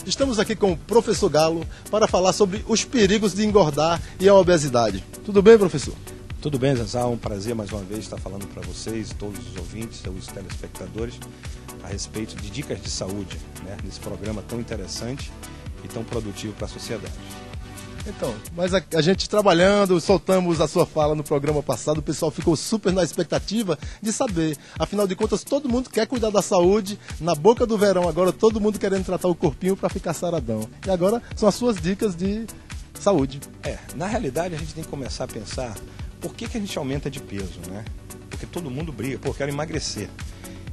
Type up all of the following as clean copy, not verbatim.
Estamos aqui com o professor Galo para falar sobre os perigos de engordar e a obesidade. Tudo bem, professor? Tudo bem, Zezá, um prazer mais uma vez estar falando para vocês, todos os ouvintes, os telespectadores, a respeito de dicas de saúde, né, nesse programa tão interessante e tão produtivo para a sociedade. Então, mas a gente trabalhando, soltamos a sua fala no programa passado, o pessoal ficou super na expectativa de saber. Afinal de contas, todo mundo quer cuidar da saúde, na boca do verão agora todo mundo querendo tratar o corpinho para ficar saradão. E agora são as suas dicas de saúde. Na realidade a gente tem que começar a pensar por que a gente aumenta de peso, né? Porque todo mundo briga, eu quero emagrecer.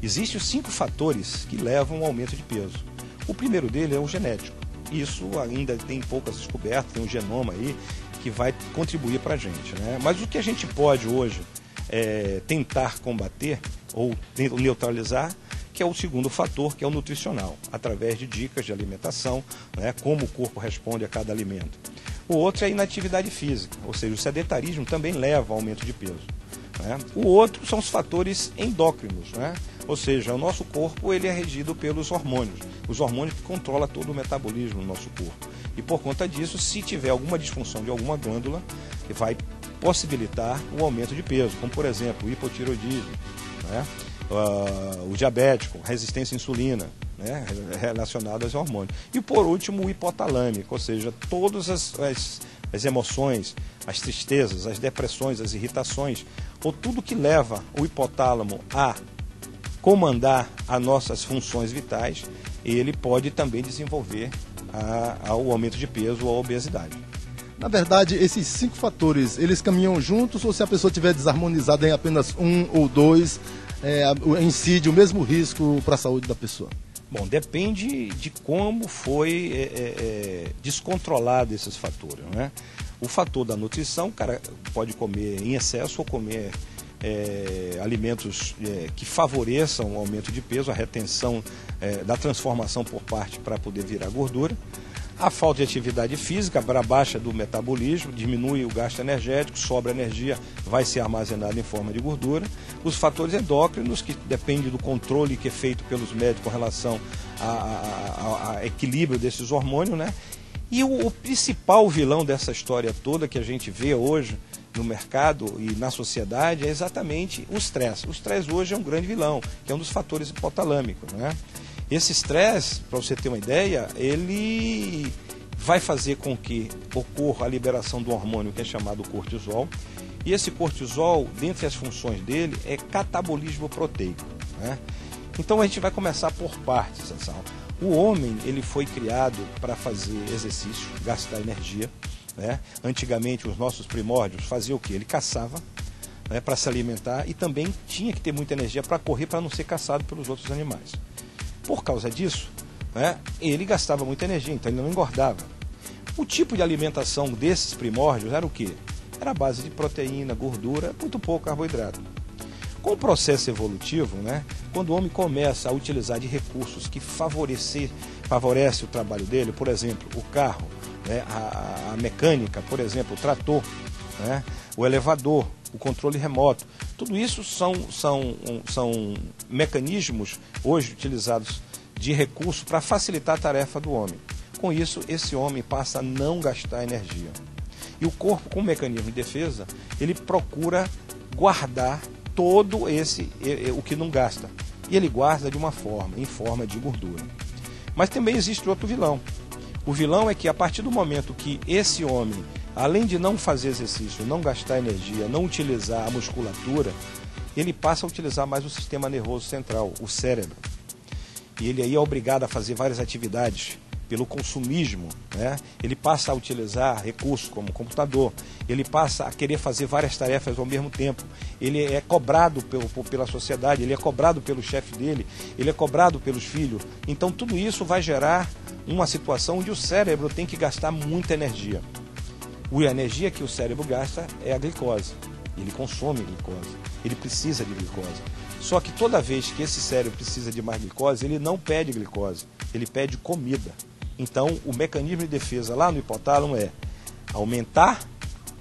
Existem os 5 fatores que levam ao aumento de peso. O primeiro dele é o genético. Isso ainda tem poucas descobertas, tem um genoma aí que vai contribuir para a gente, né? Mas o que a gente pode hoje tentar combater ou neutralizar, que é o segundo fator, que é o nutricional, através de dicas de alimentação, né? Como o corpo responde a cada alimento. O outro é a inatividade física, ou seja, o sedentarismo também leva ao aumento de peso, né? O outro são os fatores endócrinos, né? Ou seja, o nosso corpo ele é regido pelos hormônios, os hormônios que controlam todo o metabolismo do nosso corpo. E por conta disso, se tiver alguma disfunção de alguma glândula, vai possibilitar o aumento de peso, como por exemplo o hipotireoidismo, né? O diabético, resistência à insulina, né? Relacionadas ao hormônio. E por último o hipotalâmico, ou seja, todas as emoções, as tristezas, as depressões, as irritações, ou tudo que leva o hipotálamo a comandar as nossas funções vitais, ele pode também desenvolver o aumento de peso ou a obesidade. Na verdade, esses 5 fatores, eles caminham juntos ou se a pessoa estiver desarmonizada em apenas um ou dois, incide o mesmo risco para a saúde da pessoa? Bom, depende de como foi descontrolado esses fatores, né? O fator da nutrição, o cara pode comer em excesso ou comer alimentos que favoreçam o aumento de peso, a retenção da transformação por parte para poder virar gordura. A falta de atividade física, para baixa do metabolismo, diminui o gasto energético, sobra energia, vai ser armazenada em forma de gordura. Os fatores endócrinos, que dependem do controle que é feito pelos médicos com relação ao equilíbrio desses hormônios, né? E o principal vilão dessa história toda que a gente vê hoje no mercado e na sociedade é exatamente o estresse. O estresse hoje é um grande vilão, que é um dos fatores hipotalâmicos, né? Esse estresse, para você ter uma ideia, ele vai fazer com que ocorra a liberação do hormônio que é chamado cortisol. E esse cortisol, dentre as funções dele, é catabolismo proteico, né? Então a gente vai começar por partes, Sansão. O homem ele foi criado para fazer exercício, gastar energia, né? Antigamente os nossos primórdios faziam o quê? Ele caçava, né, para se alimentar e também tinha que ter muita energia para correr, para não ser caçado pelos outros animais. Por causa disso, né, ele gastava muita energia, então ele não engordava. O tipo de alimentação desses primórdios era o quê? Era a base de proteína, gordura, muito pouco carboidrato. Com o processo evolutivo, né, quando o homem começa a utilizar de recursos que favorece o trabalho dele, por exemplo, o carro, né, a mecânica, por exemplo, o trator, né, o elevador, o controle remoto, tudo isso são mecanismos hoje utilizados de recurso para facilitar a tarefa do homem. Com isso, esse homem passa a não gastar energia. E o corpo, com o mecanismo de defesa, ele procura guardar todo o que não gasta. E ele guarda de uma forma, em forma de gordura. Mas também existe outro vilão. O vilão é que a partir do momento que esse homem, além de não fazer exercício, não gastar energia, não utilizar a musculatura, ele passa a utilizar mais o sistema nervoso central, o cérebro. E ele aí é obrigado a fazer várias atividades pelo consumismo, né? Ele passa a utilizar recursos como computador, ele passa a querer fazer várias tarefas ao mesmo tempo, ele é cobrado pela sociedade, ele é cobrado pelo chefe dele, ele é cobrado pelos filhos. Então tudo isso vai gerar uma situação onde o cérebro tem que gastar muita energia. A energia que o cérebro gasta é a glicose, ele consome glicose, ele precisa de glicose. Só que toda vez que esse cérebro precisa de mais glicose, ele não pede glicose, ele pede comida. Então, o mecanismo de defesa lá no hipotálamo é aumentar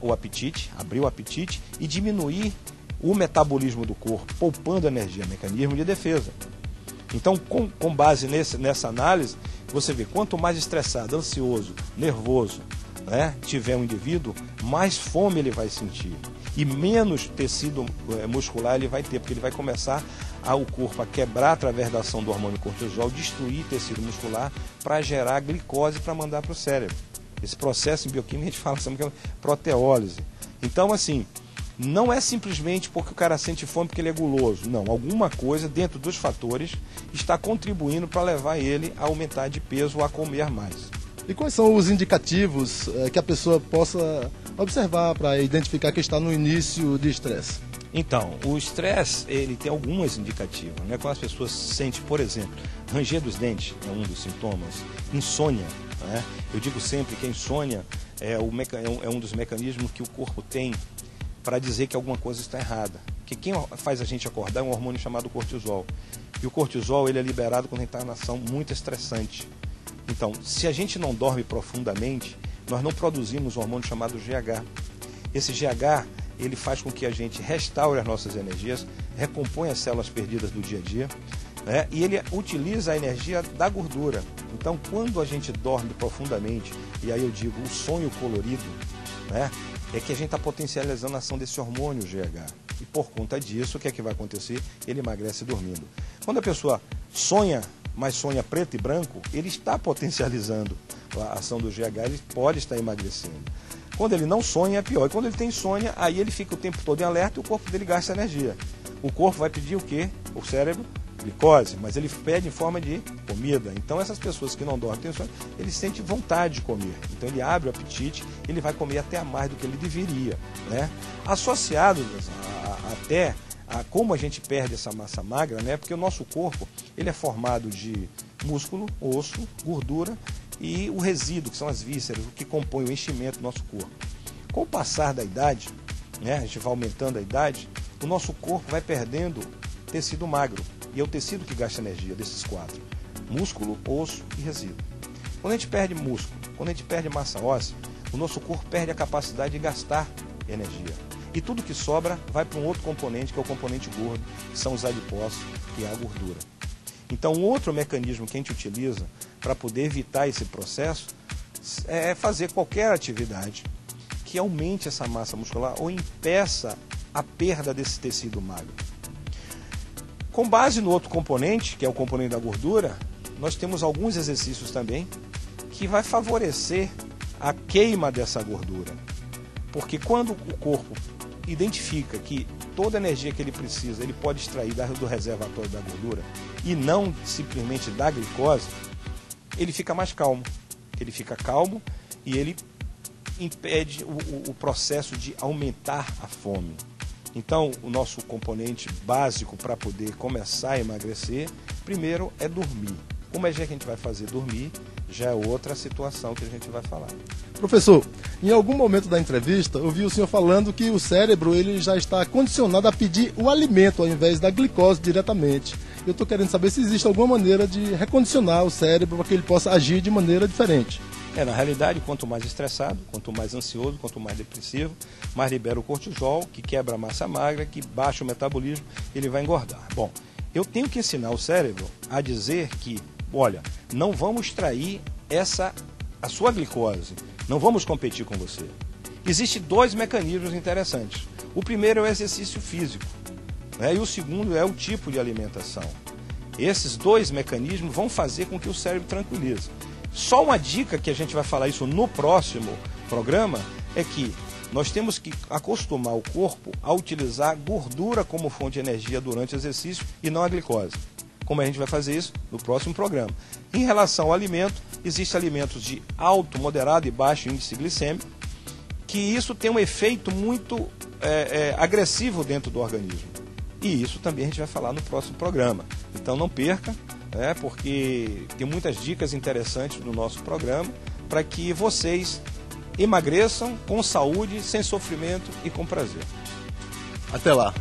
o apetite, abrir o apetite e diminuir o metabolismo do corpo, poupando energia, mecanismo de defesa. Então, com base nessa análise, Você vê, quanto mais estressado, ansioso, nervoso, né, tiver um indivíduo, mais fome ele vai sentir. E menos tecido muscular ele vai ter, porque ele vai começar o corpo a quebrar através da ação do hormônio cortisol, destruir tecido muscular para gerar glicose para mandar para o cérebro. Esse processo em bioquímica a gente fala que é proteólise. Então, assim, não é simplesmente porque o cara sente fome porque ele é guloso. Não, alguma coisa dentro dos fatores está contribuindo para levar ele a aumentar de peso ou a comer mais. E quais são os indicativos que a pessoa possa observar para identificar que está no início de estresse? Então, o estresse, ele tem algumas indicativas, né? Quando as pessoas sentem, por exemplo, ranger dos dentes é um dos sintomas, insônia, né? Eu digo sempre que a insônia é um dos mecanismos que o corpo tem para dizer que alguma coisa está errada. Porque quem faz a gente acordar é um hormônio chamado cortisol. E o cortisol ele é liberado quando a gente está em ação muito estressante. Então, se a gente não dorme profundamente, nós não produzimos um hormônio chamado GH. Esse GH, ele faz com que a gente restaure as nossas energias, recompõe as células perdidas do dia a dia, né? E ele utiliza a energia da gordura. Então, quando a gente dorme profundamente, e aí eu digo o sonho colorido, né, é que a gente está potencializando a ação desse hormônio GH. E por conta disso, o que é que vai acontecer? Ele emagrece dormindo. Quando a pessoa sonha, mas sonha preto e branco, ele está potencializando a ação do GH, ele pode estar emagrecendo. Quando ele não sonha, é pior. E quando ele tem insônia, aí ele fica o tempo todo em alerta e o corpo dele gasta energia. O corpo vai pedir o quê? O cérebro? Glicose, mas ele pede em forma de comida. Então essas pessoas que não dormem, ele sente vontade de comer. Então ele abre o apetite, ele vai comer até a mais do que ele deveria, né? Associado até a como a gente perde essa massa magra, né? Porque o nosso corpo ele é formado de músculo, osso, gordura e o resíduo, que são as vísceras, o que compõe o enchimento do nosso corpo. Com o passar da idade, né, a gente vai aumentando a idade, o nosso corpo vai perdendo tecido magro. E é o tecido que gasta energia desses quatro: músculo, osso e resíduo. Quando a gente perde músculo, quando a gente perde massa óssea, o nosso corpo perde a capacidade de gastar energia. E tudo que sobra vai para um outro componente, que é o componente gordo, que são os adipócitos, que é a gordura. Então, um outro mecanismo que a gente utiliza para poder evitar esse processo é fazer qualquer atividade que aumente essa massa muscular ou impeça a perda desse tecido magro. Com base no outro componente, que é o componente da gordura, nós temos alguns exercícios também que vai favorecer a queima dessa gordura. Porque quando o corpo identifica que toda a energia que ele precisa, ele pode extrair do reservatório da gordura e não simplesmente da glicose, ele fica mais calmo. Ele fica calmo e ele impede o processo de aumentar a fome. Então, o nosso componente básico para poder começar a emagrecer, primeiro é dormir. Como é que a gente vai fazer dormir? Já é outra situação que a gente vai falar. Professor, em algum momento da entrevista, eu vi o senhor falando que o cérebro ele já está condicionado a pedir o alimento ao invés da glicose diretamente. Eu estou querendo saber se existe alguma maneira de recondicionar o cérebro para que ele possa agir de maneira diferente. Na realidade, quanto mais estressado, quanto mais ansioso, quanto mais depressivo, mais libera o cortisol, que quebra a massa magra, que baixa o metabolismo, ele vai engordar. Bom, eu tenho que ensinar o cérebro a dizer que, olha, não vamos extrair a sua glicose, não vamos competir com você. Existem dois mecanismos interessantes. O primeiro é o exercício físico, né? E o segundo é o tipo de alimentação. Esses dois mecanismos vão fazer com que o cérebro tranquilize. Só uma dica, que a gente vai falar isso no próximo programa, é que nós temos que acostumar o corpo a utilizar gordura como fonte de energia durante o exercício e não a glicose. Como a gente vai fazer isso no próximo programa. Em relação ao alimento, existem alimentos de alto, moderado e baixo índice glicêmico, que isso tem um efeito muito agressivo dentro do organismo. E isso também a gente vai falar no próximo programa. Então não perca, porque tem muitas dicas interessantes no nosso programa para que vocês emagreçam com saúde, sem sofrimento e com prazer. Até lá!